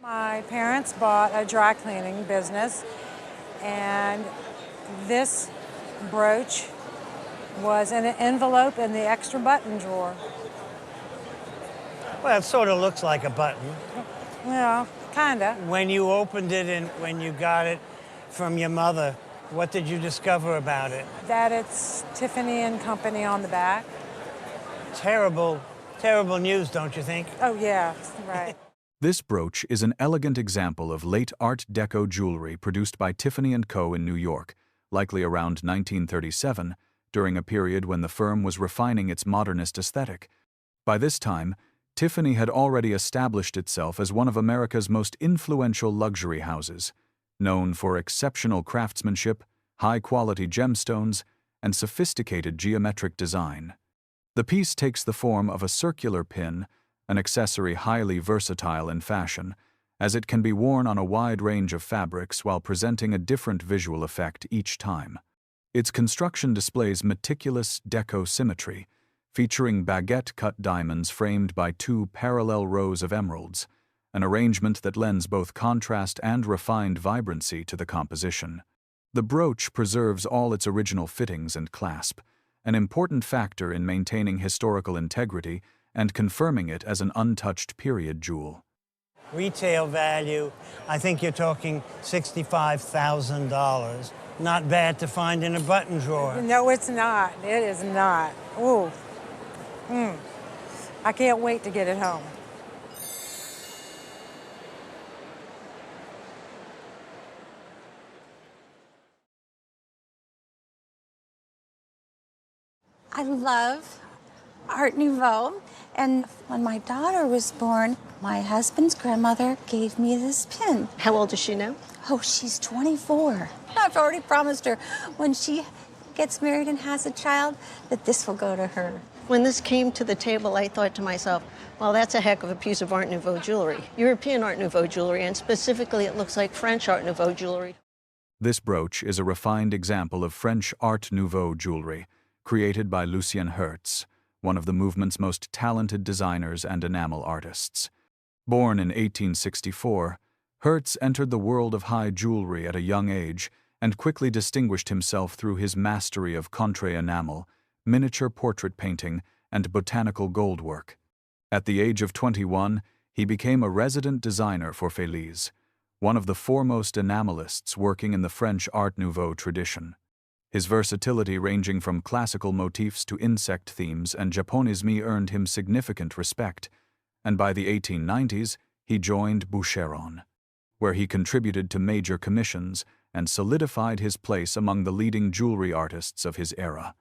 My parents bought a dry cleaning business, and this brooch was in an envelope in the extra button drawer. Well, it sort of looks like a button. Yeah, kinda. When you opened it and when you got it from your mother, what did you discover about it? That it's Tiffany and Company on the back. Terrible, terrible news, don't you think? Oh yeah, right. This brooch is an elegant example of late Art Deco jewelry produced by Tiffany & Co. in New York, likely around 1937, during a period when the firm was refining its modernist aesthetic. By this time, Tiffany had already established itself as one of America's most influential luxury houses, known for exceptional craftsmanship, high-quality gemstones, and sophisticated geometric design. The piece takes the form of a circular pin, an accessory highly versatile in fashion, as it can be worn on a wide range of fabrics while presenting a different visual effect each time. Its construction displays meticulous deco symmetry, featuring baguette-cut diamonds framed by two parallel rows of emeralds, an arrangement that lends both contrast and refined vibrancy to the composition. The brooch preserves all its original fittings and clasp, an important factor in maintaining historical integrity and confirming it as an untouched period jewel. Retail value, I think you're talking $65,000. Not bad to find in a button drawer. No, it's not. It is not. Ooh. I can't wait to get it home. I love Art Nouveau, and when my daughter was born, my husband's grandmother gave me this pin. How old is she now? Oh, she's 24. I've already promised her when she gets married and has a child that this will go to her. When this came to the table, I thought to myself, well, that's a heck of a piece of Art Nouveau jewelry. European Art Nouveau jewelry, and specifically it looks like French Art Nouveau jewelry. This brooch is a refined example of French Art Nouveau jewelry, created by Lucien Hertz, one of the movement's most talented designers and enamel artists. Born in 1864, Hertz entered the world of high jewelry at a young age and quickly distinguished himself through his mastery of conch enamel, miniature portrait painting, and botanical goldwork. At the age of 21, he became a resident designer for Félix, one of the foremost enamelists working in the French Art Nouveau tradition. His versatility ranging from classical motifs to insect themes and japonisme earned him significant respect, and by the 1890s, he joined Boucheron, where he contributed to major commissions and solidified his place among the leading jewelry artists of his era.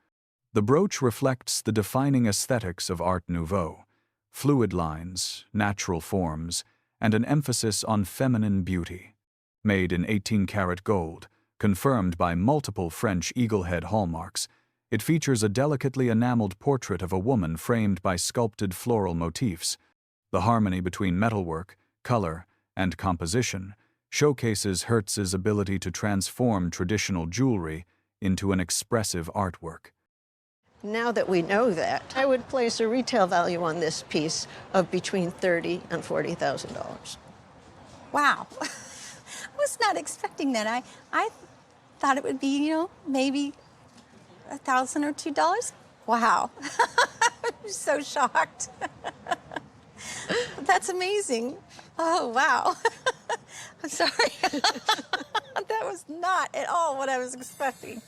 The brooch reflects the defining aesthetics of Art Nouveau: fluid lines, natural forms, and an emphasis on feminine beauty. Made in 18-karat gold, confirmed by multiple French eaglehead hallmarks, it features a delicately enameled portrait of a woman framed by sculpted floral motifs. The harmony between metalwork, color, and composition showcases Hertz's ability to transform traditional jewelry into an expressive artwork. Now that we know that, I would place a retail value on this piece of between $30,000 and $40,000. Wow. I was not expecting that. I thought it would be, maybe $1,000 or $2. Wow. I'm so shocked. That's amazing. Oh, wow. I'm sorry. That was not at all what I was expecting.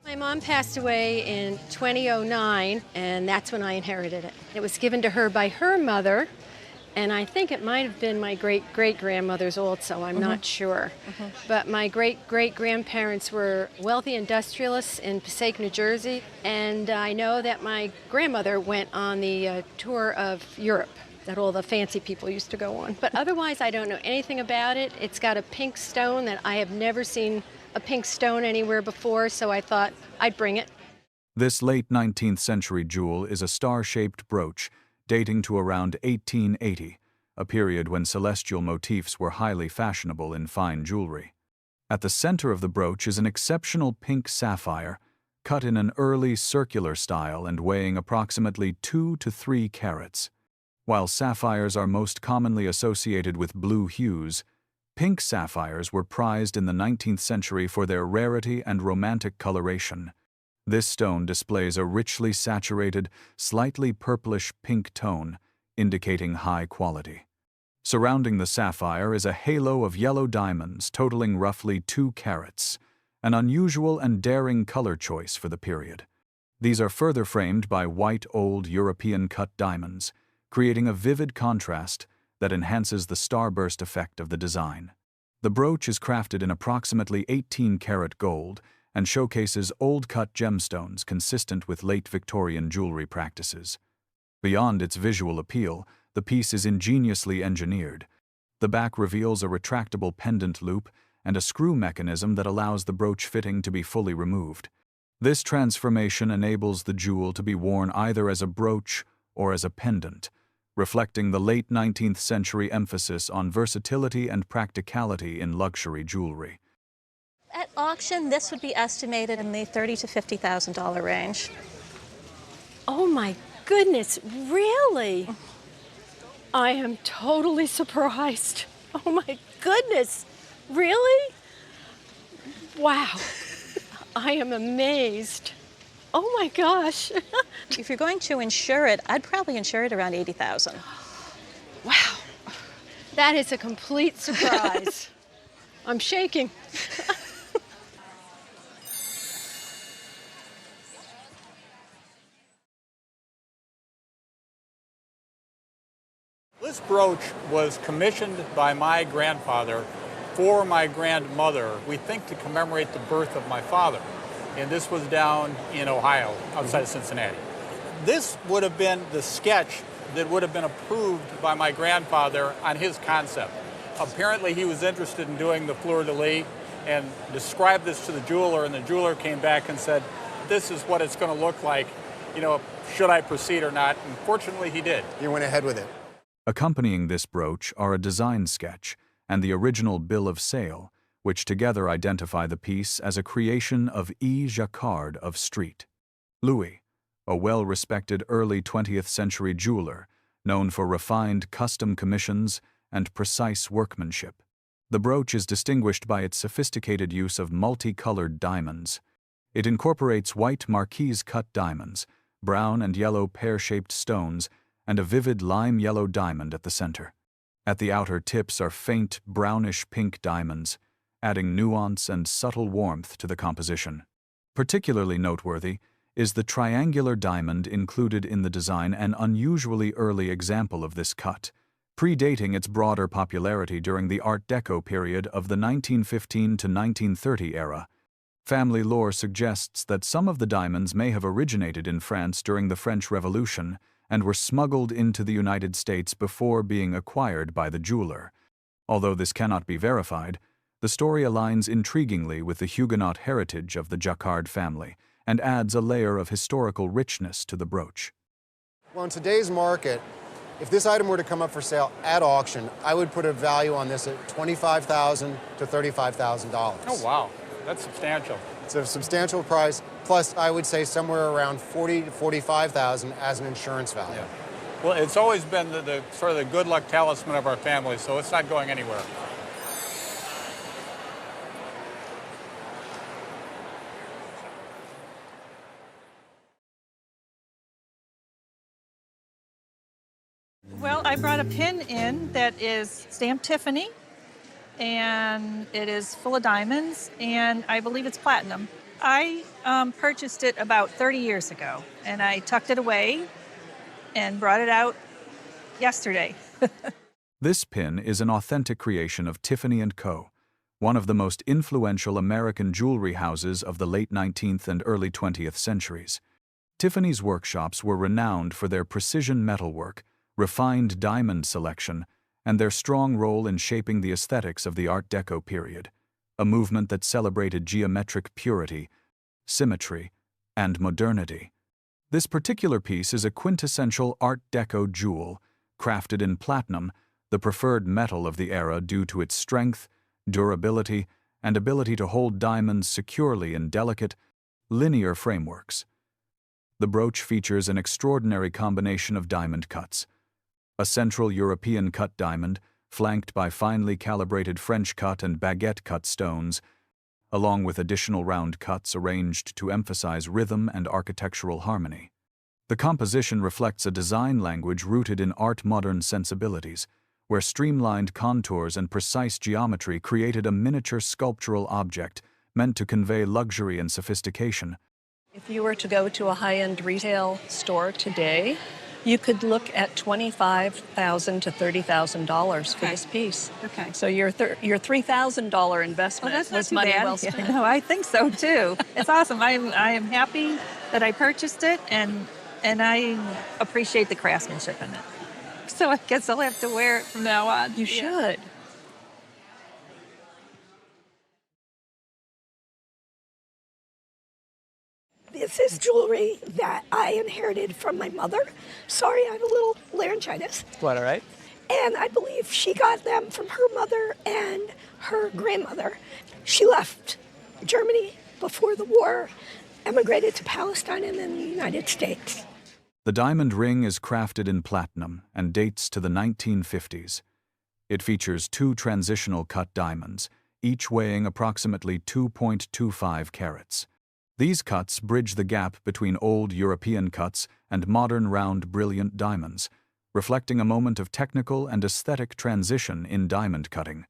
My mom passed away in 2009, and that's when I inherited it. It was given to her by her mother, and I think it might have been my great-great-grandmother's also, I'm not sure. But my great-great-grandparents were wealthy industrialists in Passaic, New Jersey, and I know that my grandmother went on the tour of Europe that all the fancy people used to go on. But otherwise, I don't know anything about it. It's got a pink stone that I have never seen a pink stone anywhere before, so I thought I'd bring it. This late 19th century jewel is a star-shaped brooch dating to around 1880, a period when celestial motifs were highly fashionable in fine jewelry. At the center of the brooch is an exceptional pink sapphire, cut in an early circular style and weighing approximately 2 to 3 carats. While sapphires are most commonly associated with blue hues, pink sapphires were prized in the 19th century for their rarity and romantic coloration. This stone displays a richly saturated, slightly purplish pink tone, indicating high quality. Surrounding the sapphire is a halo of yellow diamonds totaling roughly 2 carats, an unusual and daring color choice for the period. These are further framed by white old European cut diamonds, creating a vivid contrast that enhances the starburst effect of the design. The brooch is crafted in approximately 18-karat gold and showcases old-cut gemstones consistent with late Victorian jewelry practices. Beyond its visual appeal, the piece is ingeniously engineered. The back reveals a retractable pendant loop and a screw mechanism that allows the brooch fitting to be fully removed. This transformation enables the jewel to be worn either as a brooch or as a pendant, reflecting the late 19th century emphasis on versatility and practicality in luxury jewelry. At auction, this would be estimated in the $30,000 to $50,000 range. Oh my goodness, really? I am totally surprised. Oh my goodness, really? Wow, I am amazed. Oh my gosh. If you're going to insure it, I'd probably insure it around $80,000. Wow, that is a complete surprise. I'm shaking. This brooch was commissioned by my grandfather for my grandmother, we think to commemorate the birth of my father. And this was down in Ohio, outside of Cincinnati. This would have been the sketch that would have been approved by my grandfather on his concept. Apparently he was interested in doing the fleur-de-lis and described this to the jeweler, and the jeweler came back and said, this is what it's going to look like, should I proceed or not? And fortunately he did. You went ahead with it. Accompanying this brooch are a design sketch and the original bill of sale, which together identify the piece as a creation of E. Jacquard of Street. Louis, a well-respected early 20th century jeweler, known for refined custom commissions and precise workmanship. The brooch is distinguished by its sophisticated use of multicolored diamonds. It incorporates white marquise-cut diamonds, brown and yellow pear-shaped stones, and a vivid lime-yellow diamond at the center. At the outer tips are faint brownish-pink diamonds, adding nuance and subtle warmth to the composition. Particularly noteworthy is the triangular diamond included in the design, an unusually early example of this cut, predating its broader popularity during the Art Deco period of the 1915 to 1930 era. Family lore suggests that some of the diamonds may have originated in France during the French Revolution and were smuggled into the United States before being acquired by the jeweler. Although this cannot be verified, the story aligns intriguingly with the Huguenot heritage of the Jacquard family and adds a layer of historical richness to the brooch. Well, in today's market, if this item were to come up for sale at auction, I would put a value on this at $25,000 to $35,000. Oh, wow. That's substantial. It's a substantial price, plus I would say somewhere around $40,000 to $45,000 as an insurance value. Yeah. Well, it's always been the sort of the good luck talisman of our family, so it's not going anywhere. Well, I brought a pin in that is stamped Tiffany, and it is full of diamonds, and I believe it's platinum. I purchased it about 30 years ago, and I tucked it away and brought it out yesterday. This pin is an authentic creation of Tiffany & Co., one of the most influential American jewelry houses of the late 19th and early 20th centuries. Tiffany's workshops were renowned for their precision metalwork, refined diamond selection, and their strong role in shaping the aesthetics of the Art Deco period, a movement that celebrated geometric purity, symmetry, and modernity. This particular piece is a quintessential Art Deco jewel, crafted in platinum, the preferred metal of the era due to its strength, durability, and ability to hold diamonds securely in delicate, linear frameworks. The brooch features an extraordinary combination of diamond cuts. A central European cut diamond, flanked by finely calibrated French cut and baguette cut stones, along with additional round cuts arranged to emphasize rhythm and architectural harmony. The composition reflects a design language rooted in art modern sensibilities, where streamlined contours and precise geometry created a miniature sculptural object meant to convey luxury and sophistication. If you were to go to a high-end retail store today, you could look at $25,000 to $30,000 for this piece. Okay. So your $3,000 investment Well, that's not was too money bad. well spent. Yeah, no, I think so too. It's awesome. I am happy that I purchased it, and I appreciate the craftsmanship in it. So I guess I'll have to wear it from now on. You should. This is jewelry that I inherited from my mother. Sorry, I have a little laryngitis. Quite all right. And I believe she got them from her mother and her grandmother. She left Germany before the war, emigrated to Palestine and then the United States. The diamond ring is crafted in platinum and dates to the 1950s. It features 2 transitional cut diamonds, each weighing approximately 2.25 carats. These cuts bridge the gap between old European cuts and modern round brilliant diamonds, reflecting a moment of technical and aesthetic transition in diamond cutting.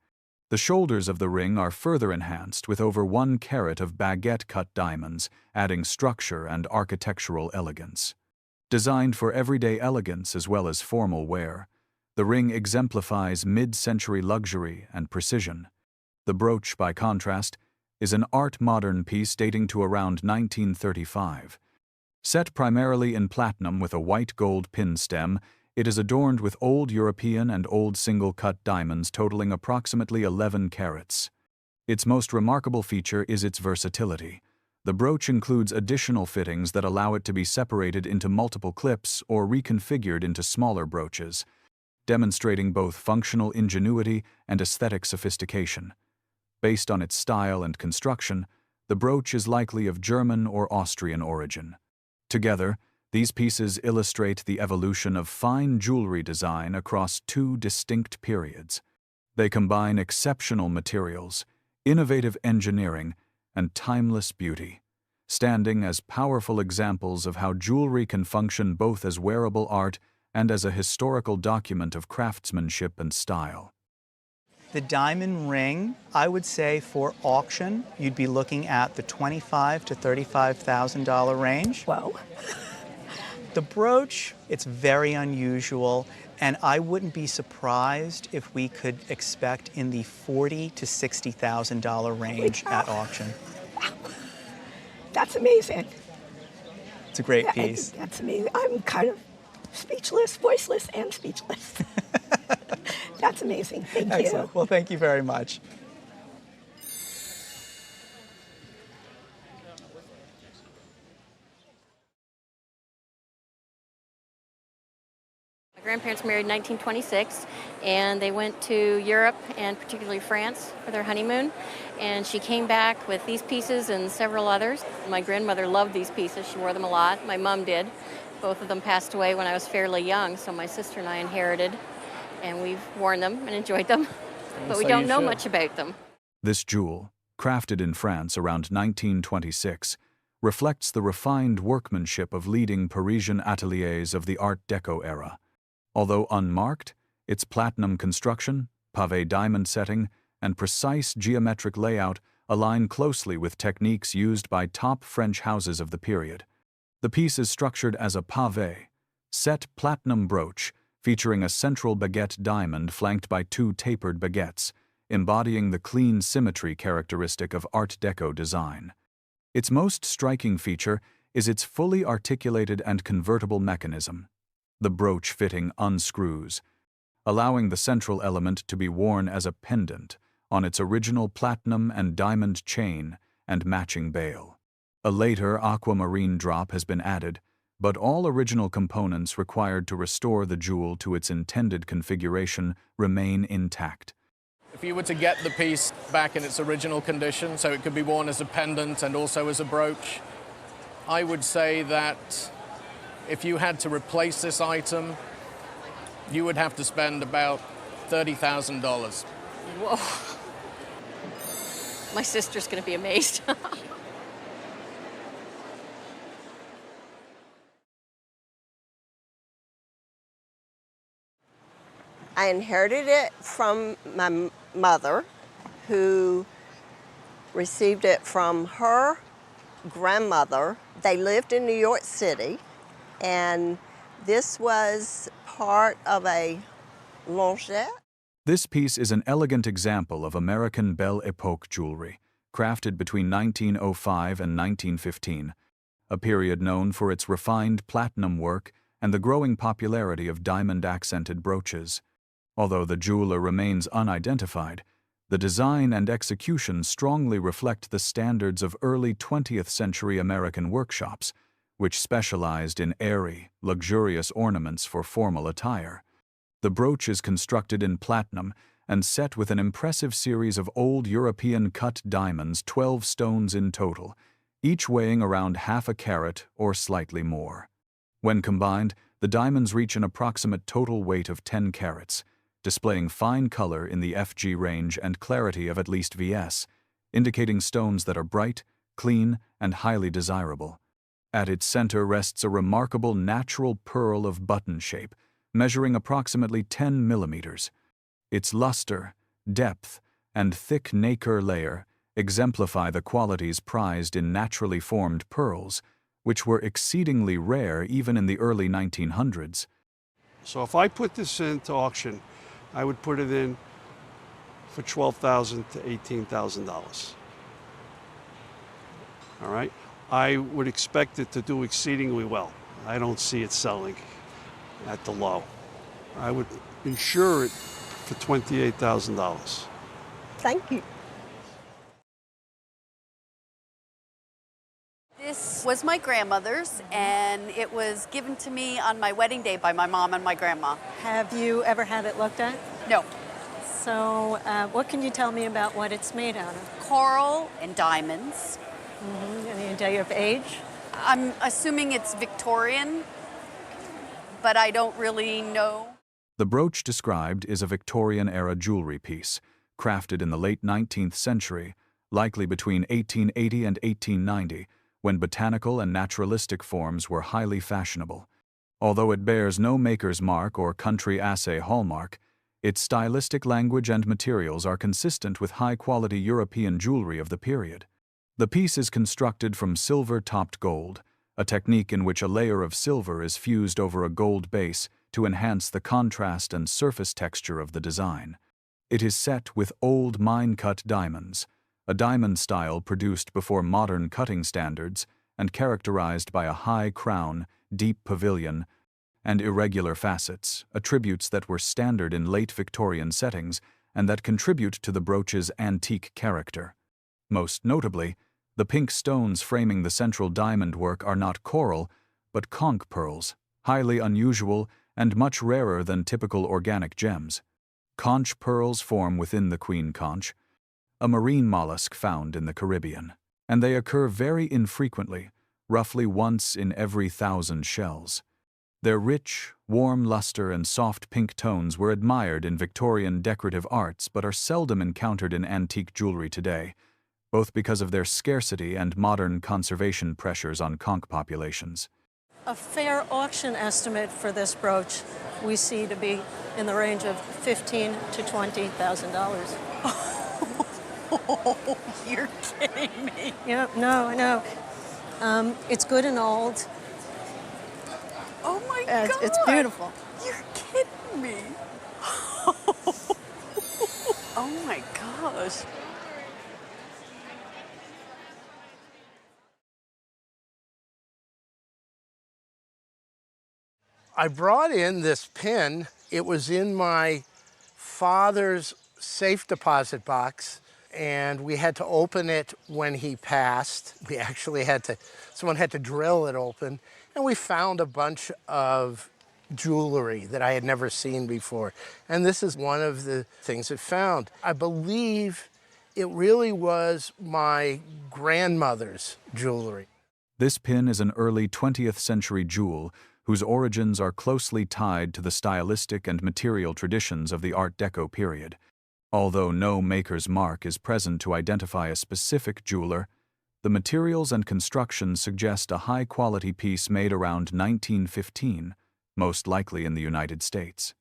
The shoulders of the ring are further enhanced with over 1 carat of baguette-cut diamonds, adding structure and architectural elegance. Designed for everyday elegance as well as formal wear, the ring exemplifies mid-century luxury and precision. The brooch, by contrast, is an art modern piece dating to around 1935. Set primarily in platinum with a white gold pin stem, it is adorned with old European and old single-cut diamonds totaling approximately 11 carats. Its most remarkable feature is its versatility. The brooch includes additional fittings that allow it to be separated into multiple clips or reconfigured into smaller brooches, demonstrating both functional ingenuity and aesthetic sophistication. Based on its style and construction, the brooch is likely of German or Austrian origin. Together, these pieces illustrate the evolution of fine jewelry design across 2 distinct periods. They combine exceptional materials, innovative engineering, and timeless beauty, standing as powerful examples of how jewelry can function both as wearable art and as a historical document of craftsmanship and style. The diamond ring, I would say for auction, you'd be looking at the $25,000 to $35,000 range. Whoa. The brooch, it's very unusual, and I wouldn't be surprised if we could expect in the $40,000 to $60,000 range at auction. Wow. That's amazing. It's a great piece. That's amazing. I'm kind of speechless, voiceless, and speechless. That's amazing. Thank Excellent. you. Well, thank you very much. My grandparents married in 1926, and they went to Europe and particularly France for their honeymoon. And she came back with these pieces and several others. My grandmother loved these pieces. She wore them a lot. My mom did. Both of them passed away when I was fairly young, so my sister and I inherited, and we've worn them and enjoyed them, but we don't know much about them. This jewel, crafted in France around 1926, reflects the refined workmanship of leading Parisian ateliers of the Art Deco era. Although unmarked, its platinum construction, pavé diamond setting, and precise geometric layout align closely with techniques used by top French houses of the period. The piece is structured as a pavé, set platinum brooch featuring a central baguette diamond flanked by 2 tapered baguettes, embodying the clean symmetry characteristic of Art Deco design. Its most striking feature is its fully articulated and convertible mechanism. The brooch fitting unscrews, allowing the central element to be worn as a pendant on its original platinum and diamond chain and matching bail. A later aquamarine drop has been added, but all original components required to restore the jewel to its intended configuration remain intact. If you were to get the piece back in its original condition, so it could be worn as a pendant and also as a brooch, I would say that if you had to replace this item, you would have to spend about $30,000. Whoa. My sister's going to be amazed. I inherited it from my mother, who received it from her grandmother. They lived in New York City, and this was part of a longette. This piece is an elegant example of American Belle Epoque jewelry, crafted between 1905 and 1915, a period known for its refined platinum work and the growing popularity of diamond-accented brooches. Although the jeweler remains unidentified, the design and execution strongly reflect the standards of early 20th century American workshops, which specialized in airy, luxurious ornaments for formal attire. The brooch is constructed in platinum and set with an impressive series of old European cut diamonds, 12 stones in total, each weighing around half a carat or slightly more. When combined, the diamonds reach an approximate total weight of 10 carats, displaying fine color in the FG range and clarity of at least VS, indicating stones that are bright, clean, and highly desirable. At its center rests a remarkable natural pearl of button shape, measuring approximately 10 millimeters. Its luster, depth, and thick nacre layer exemplify the qualities prized in naturally formed pearls, which were exceedingly rare even in the early 1900s. So if I put this into auction, I would put it in for $12,000 to $18,000. All right? I would expect it to do exceedingly well. I don't see it selling at the low. I would insure it for $28,000. Thank you. This was my grandmother's, and it was given to me on my wedding day by my mom and my grandma. Have you ever had it looked at? No. So what can you tell me about what it's made out of? Coral and diamonds. Any idea of age? I'm assuming it's Victorian, but I don't really know. The brooch described is a Victorian-era jewelry piece, crafted in the late 19th century, likely between 1880 and 1890, when botanical and naturalistic forms were highly fashionable. Although it bears no maker's mark or country assay hallmark, its stylistic language and materials are consistent with high-quality European jewelry of the period. The piece is constructed from silver-topped gold, a technique in which a layer of silver is fused over a gold base to enhance the contrast and surface texture of the design. It is set with old mine-cut diamonds, a diamond style produced before modern cutting standards and characterized by a high crown, deep pavilion, and irregular facets, attributes that were standard in late Victorian settings and that contribute to the brooch's antique character. Most notably, the pink stones framing the central diamond work are not coral, but conch pearls, highly unusual and much rarer than typical organic gems. Conch pearls form within the queen conch, a marine mollusk found in the Caribbean, and they occur very infrequently, roughly once in every 1,000 shells. Their rich, warm luster and soft pink tones were admired in Victorian decorative arts but are seldom encountered in antique jewelry today, both because of their scarcity and modern conservation pressures on conch populations. A fair auction estimate for this brooch we see to be in the range of $15,000 to $20,000. Oh, you're kidding me. Yeah, no, I know. It's good and old. Oh my God. It's beautiful. You're kidding me. Oh my gosh. I brought in this pin. It was in my father's safe deposit box, and we had to open it when he passed. We actually someone had to drill it open, and we found a bunch of jewelry that I had never seen before. And this is one of the things it found. I believe it really was my grandmother's jewelry. This pin is an early 20th century jewel whose origins are closely tied to the stylistic and material traditions of the Art Deco period. Although no maker's mark is present to identify a specific jeweler, the materials and construction suggest a high-quality piece made around 1915, most likely in the United States.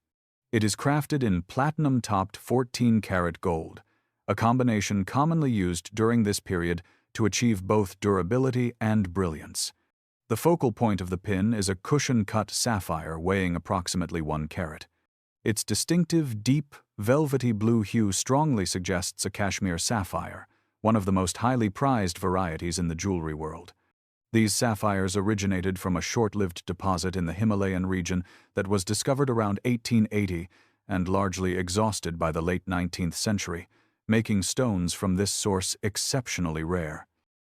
It is crafted in platinum-topped 14-karat gold, a combination commonly used during this period to achieve both durability and brilliance. The focal point of the pin is a cushion-cut sapphire weighing approximately 1 carat. Its distinctive, deep, velvety blue hue strongly suggests a cashmere sapphire, one of the most highly prized varieties in the jewelry world. These sapphires originated from a short-lived deposit in the Himalayan region that was discovered around 1880 and largely exhausted by the late 19th century, making stones from this source exceptionally rare.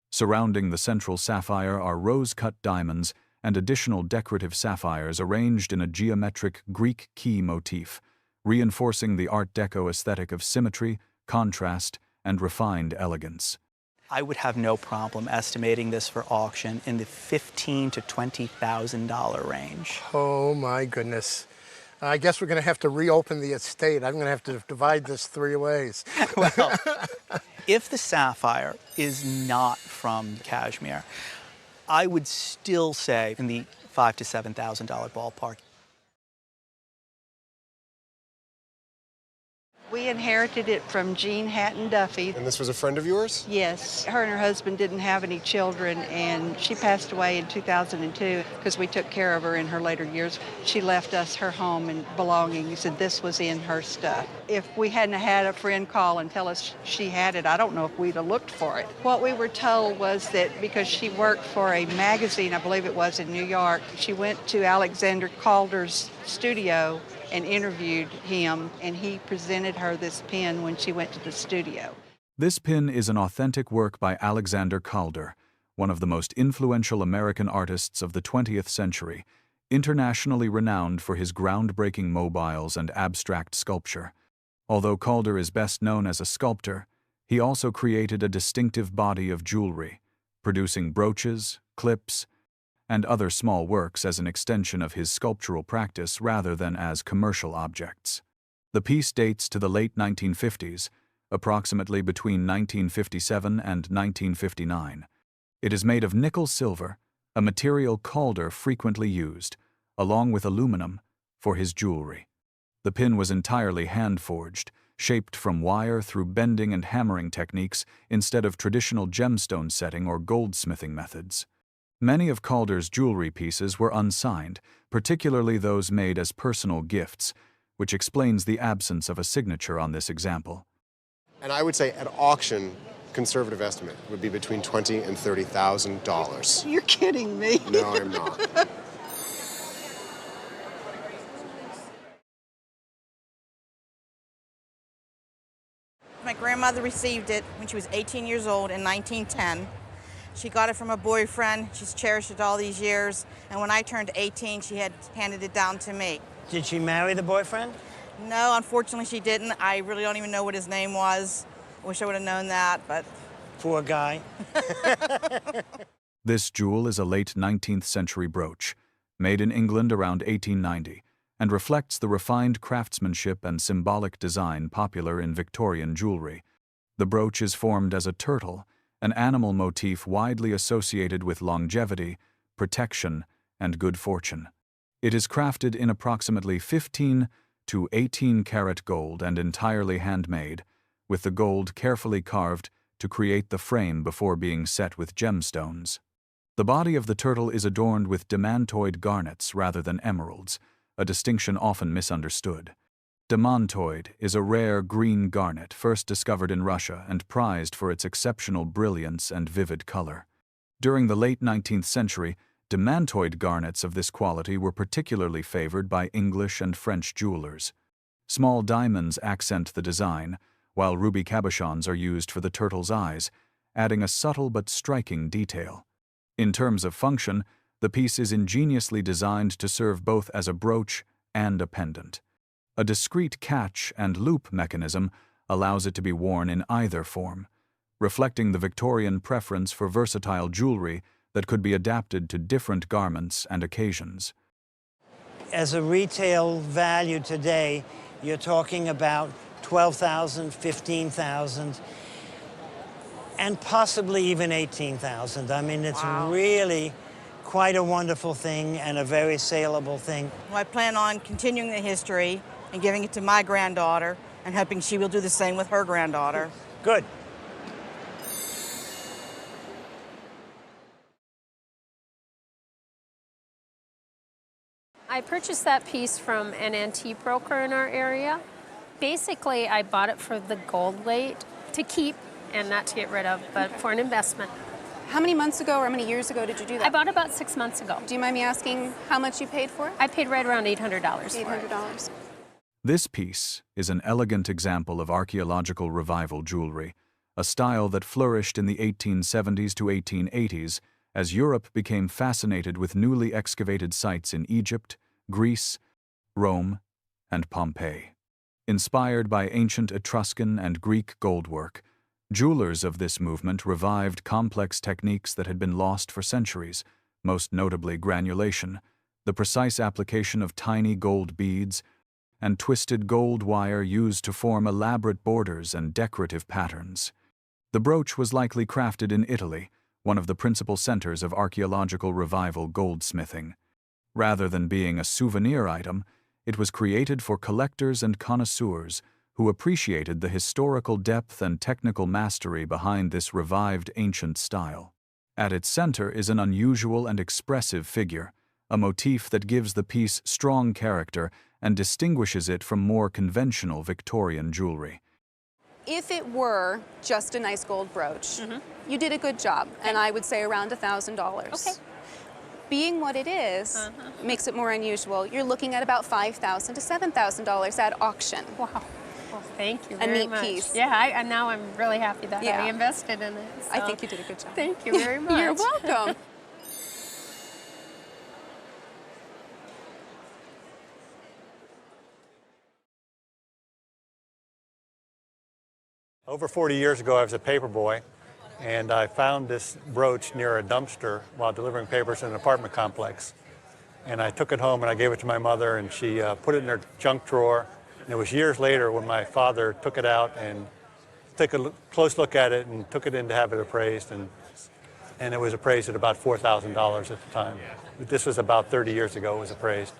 Surrounding the central sapphire are rose-cut diamonds and additional decorative sapphires arranged in a geometric Greek key motif, reinforcing the Art Deco aesthetic of symmetry, contrast, and refined elegance. I would have no problem estimating this for auction in the $15,000 to $20,000 range. Oh my goodness. I guess we're going to have to reopen the estate. I'm going to have to divide this 3 ways. Well, if the sapphire is not from cashmere, I would still say in the $5,000 to $7,000 ballpark. We inherited it from Jean Hatton Duffy. And this was a friend of yours? Yes. Her and her husband didn't have any children, and she passed away in 2002 because we took care of her in her later years. She left us her home and belongings, and this was in her stuff. If we hadn't had a friend call and tell us she had it, I don't know if we'd have looked for it. What we were told was that because she worked for a magazine, I believe it was in New York, she went to Alexander Calder's studio and interviewed him, and he presented her this pin when she went to the studio. This pin is an authentic work by Alexander Calder, one of the most influential American artists of the 20th century, internationally renowned for his groundbreaking mobiles and abstract sculpture. Although Calder is best known as a sculptor, he also created a distinctive body of jewelry, producing brooches, clips, and other small works as an extension of his sculptural practice rather than as commercial objects. The piece dates to the late 1950s, approximately between 1957 and 1959. It is made of nickel silver, a material Calder frequently used, along with aluminum, for his jewelry. The pin was entirely hand-forged, shaped from wire through bending and hammering techniques instead of traditional gemstone setting or goldsmithing methods. Many of Calder's jewelry pieces were unsigned, particularly those made as personal gifts, which explains the absence of a signature on this example. And I would say at auction, conservative estimate would be between $20,000 and $30,000. You're kidding me. No, I'm not. My grandmother received it when she was 18 years old in 1910. She got it from a boyfriend. She's cherished it all these years. And when I turned 18, she had handed it down to me. Did she marry the boyfriend? No, unfortunately she didn't. I really don't even know what his name was. I wish I would have known that, but... Poor guy. This jewel is a late 19th century brooch, made in England around 1890, and reflects the refined craftsmanship and symbolic design popular in Victorian jewelry. The brooch is formed as a turtle, an animal motif widely associated with longevity, protection, and good fortune. It is crafted in approximately 15 to 18 karat gold and entirely handmade, with the gold carefully carved to create the frame before being set with gemstones. The body of the turtle is adorned with demantoid garnets rather than emeralds, a distinction often misunderstood. Demantoid is a rare green garnet first discovered in Russia and prized for its exceptional brilliance and vivid color. During the late 19th century, demantoid garnets of this quality were particularly favored by English and French jewelers. Small diamonds accent the design, while ruby cabochons are used for the turtle's eyes, adding a subtle but striking detail. In terms of function, the piece is ingeniously designed to serve both as a brooch and a pendant. A discreet catch and loop mechanism allows it to be worn in either form, reflecting the Victorian preference for versatile jewelry that could be adapted to different garments and occasions. As a retail value today, you're talking about $12,000, $15,000, and possibly even $18,000. I mean, it's really quite a wonderful thing and a very saleable thing. Well, I plan on continuing the history and giving it to my granddaughter and hoping she will do the same with her granddaughter. Good. I purchased that piece from an antique broker in our area. Basically, I bought it for the gold weight to keep and not to get rid of, but for an investment. How many months ago or how many years ago did you do that? I bought it about 6 months ago. Do you mind me asking how much you paid for it? I paid right around $800 for it. $800. This piece is an elegant example of archaeological revival jewelry, a style that flourished in the 1870s to 1880s as Europe became fascinated with newly excavated sites in Egypt, Greece, Rome, and Pompeii. Inspired by ancient Etruscan and Greek goldwork, jewelers of this movement revived complex techniques that had been lost for centuries, most notably granulation, the precise application of tiny gold beads, and twisted gold wire used to form elaborate borders and decorative patterns. The brooch was likely crafted in Italy, one of the principal centers of archaeological revival goldsmithing. Rather than being a souvenir item, it was created for collectors and connoisseurs who appreciated the historical depth and technical mastery behind this revived ancient style. At its center is an unusual and expressive figure, a motif that gives the piece strong character and distinguishes it from more conventional Victorian jewelry. If it were just a nice gold brooch, you did a good job, and I would say around $1,000. Okay. Being what it is makes it more unusual. You're looking at about $5,000 to $7,000 at auction. Wow. Well, thank you A very neat much. piece. Yeah, now I'm really happy that Yeah. I invested in it. I so think you did a good job. Thank you very much. You're welcome. Over 40 years ago, I was a paper boy, and I found this brooch near a dumpster while delivering papers in an apartment complex. And I took it home and I gave it to my mother, and she put it in her junk drawer. And it was years later when my father took it out and took a close look at it and took it in to have it appraised. And it was appraised at about $4,000 at the time. This was about 30 years ago it was appraised.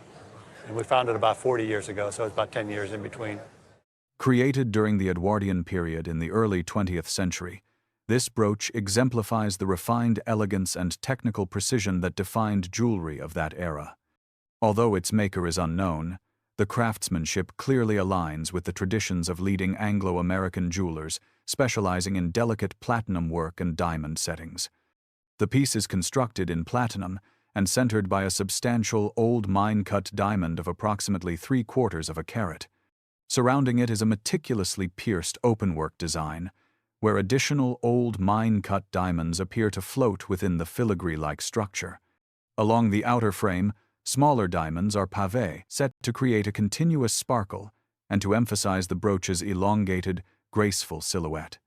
And we found it about 40 years ago, so it's about 10 years in between. Created during the Edwardian period in the early 20th century, this brooch exemplifies the refined elegance and technical precision that defined jewelry of that era. Although its maker is unknown, the craftsmanship clearly aligns with the traditions of leading Anglo-American jewelers specializing in delicate platinum work and diamond settings. The piece is constructed in platinum and centered by a substantial old mine-cut diamond of approximately 3/4 of a carat. Surrounding it is a meticulously pierced openwork design, where additional old mine-cut diamonds appear to float within the filigree-like structure. Along the outer frame, smaller diamonds are pavés, set to create a continuous sparkle and to emphasize the brooch's elongated, graceful silhouette.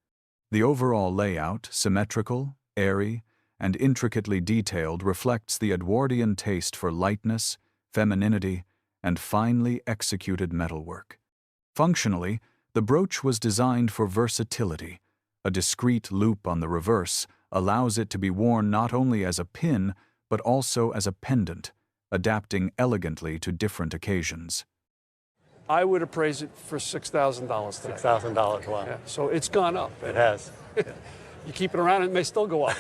The overall layout, symmetrical, airy, and intricately detailed, reflects the Edwardian taste for lightness, femininity, and finely executed metalwork. Functionally, the brooch was designed for versatility. A discreet loop on the reverse allows it to be worn not only as a pin, but also as a pendant, adapting elegantly to different occasions. I would appraise it for $6,000 today. $6,000, wow. Yeah, so it's gone up. It has. You keep it around, it may still go up.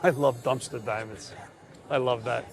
I love dumpster diamonds. I love that.